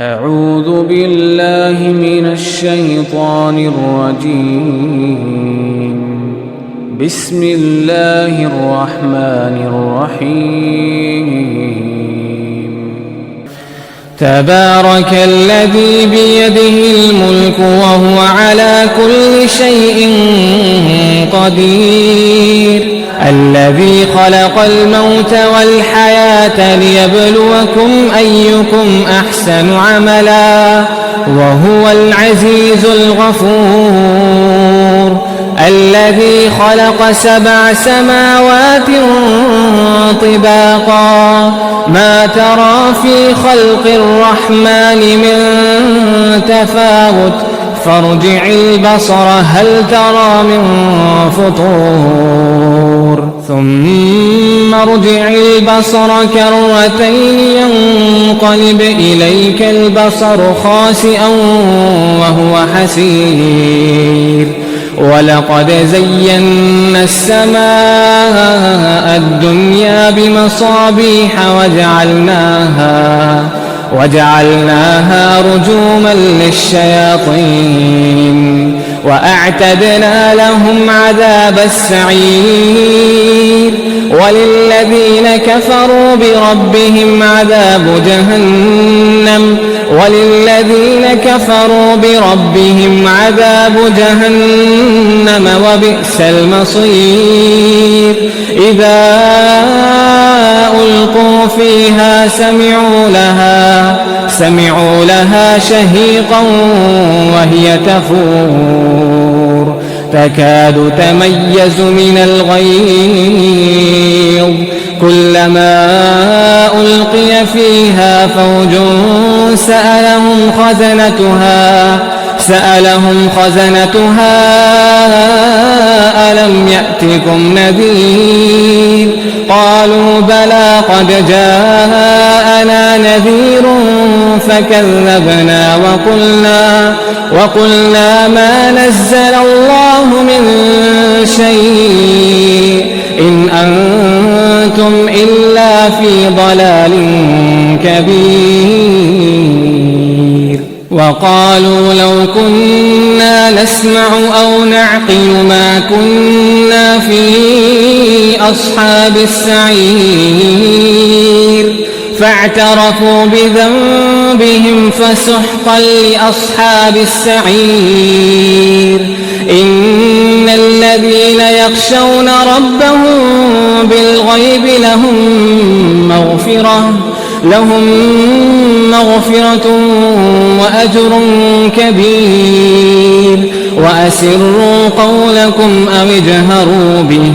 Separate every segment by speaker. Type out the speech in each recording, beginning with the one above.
Speaker 1: أعوذ بالله من الشيطان الرجيم. بسم الله الرحمن الرحيم. تبارك الذي بيده الملك وهو على كل شيء قدير، الذي خلق الموت والحياة ليبلوكم أيكم أحسن عملا وهو العزيز الغفور، الذي خلق 7 سماوات طباقا ما ترى في خلق الرحمن من تفاوت فارجع البصر هل ترى من فطور ثم ارجع البصر كرتين ينقلب إليك البصر خاسئا وهو حسير، ولقد زينا السماء الدنيا بمصابيح وجعلناها رجوما للشياطين وأعتدنا لهم عذاب السعير، وللذين كفروا بربهم عذاب جهنم وبئس المصير. إذا ألقوا فيها سمعوا لها شهيقا وهي تفور تكاد تميز من الغيظ، كلما ألقي فيها فوج سألهم خزنتها ألم يأتكم نذير؟ قالوا بلى قد جاءنا نذير فكذبنا وقلنا ما نزل الله من شيء إن أنتم إلا في ضلال كبير. وقالوا لو كنا نسمع أو نعقل ما كنا في أصحاب السعير، فاعترفوا بذنبهم فسحقا لأصحاب السعير. إن الذين يخشون ربهم بالغيب لهم مغفرة وأجر كبير. وأسروا قولكم أو اجهروا به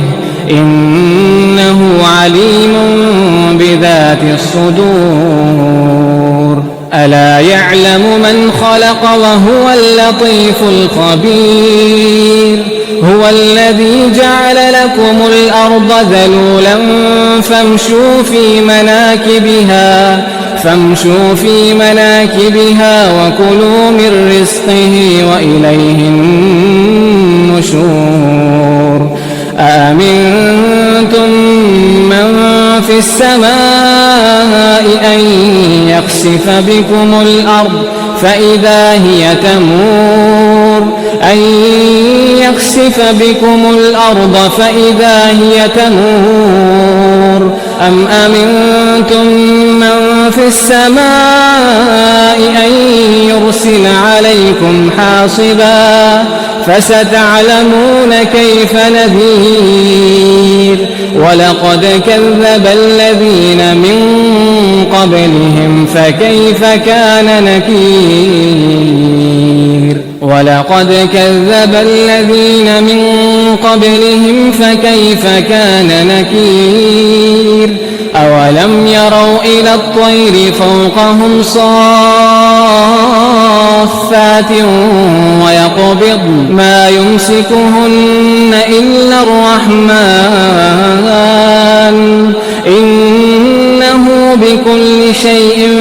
Speaker 1: إنه عليم بذات الصدور. ألا يعلم من خلق وهو اللطيف الخبير. هو الذي جعل لكم الأرض ذلولا فامشوا في مناكبها وكلوا من رزقه وإليه النشور. أأمنتم من في السماء أن يخسف بكم الأرض فإذا هي تمور أم أمنتم من في السماء أن يرسل عليكم حاصبا فستعلمون كيف نذير. ولقد كذب الذين من قبلهم فكيف كان نكير. أولم يروا إلى الطير فوقهم صافات ويقبض ما يمسكهن إلا الرحمن إنه بكل شيء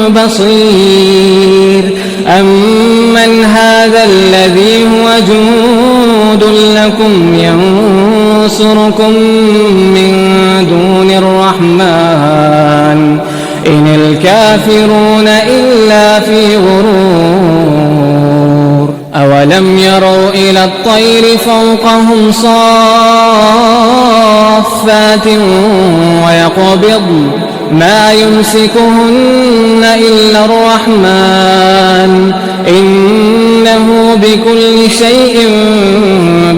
Speaker 1: بصير. أمن هذا الذي هو جند لكم ينصركم من دون الرحمن إن الكافرون إلا إلا في غرور أولم يروا إلى الطير فوقهم صافات ويقبضن ما يمسكهن إلا الرحمن إنه بكل شيء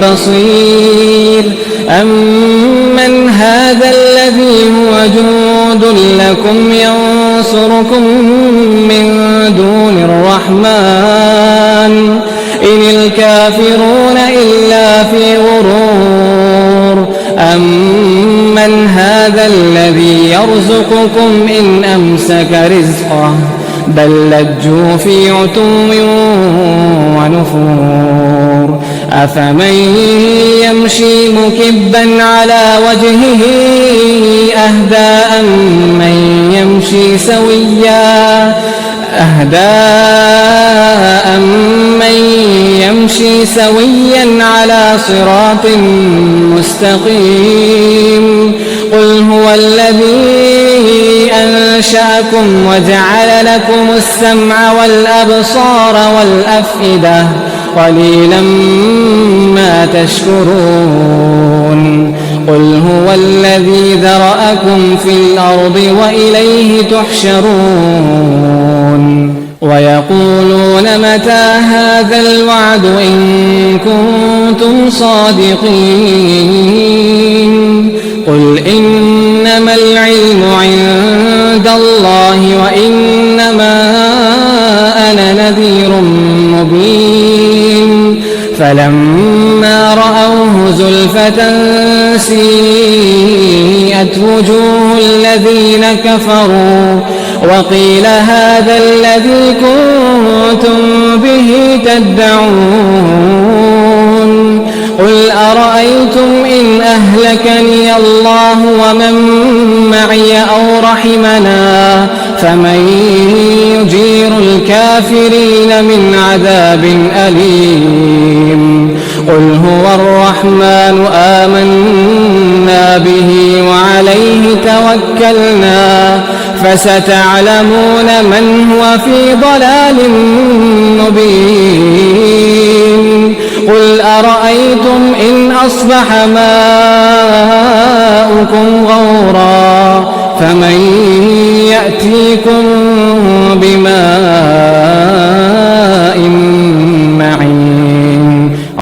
Speaker 1: بصير أمن هذا الذي هو جند لكم ينصركم من دون الرحمن إن الكافرون إلا في غرور أمن هذا الذي يرزقكم إن أمسك رزقه بل لجوا في عتو ونفور أفمن يمشي مكبا على وجهه أهدى أمن يمشي سويا على صراط مستقيم قل هو الذي أنشأكم وجعل لكم السمع والأبصار والأفئدة قليلا ما تشكرون قل هو الذي ذرأكم في الأرض وإليه تحشرون ويقولون متى هذا الوعد إن كنتم صادقين قل إنما العلم عند الله وإنما أنا نذير مبين فلما رأوه زلفة سيئت وجوه الذين كفروا وقيل هذا الذي كنتم به تدعون قل أرأيتم إن أهلكني الله ومن معي أو رحمنا فمن يجير الكافرين من عذاب أليم قل هو الرحمن آمنا به وعليه توكلنا فستعلمون من هو في ضلال مبين قل أرأيتم إن أصبح ماؤكم غورا فمن يأتيكم بماء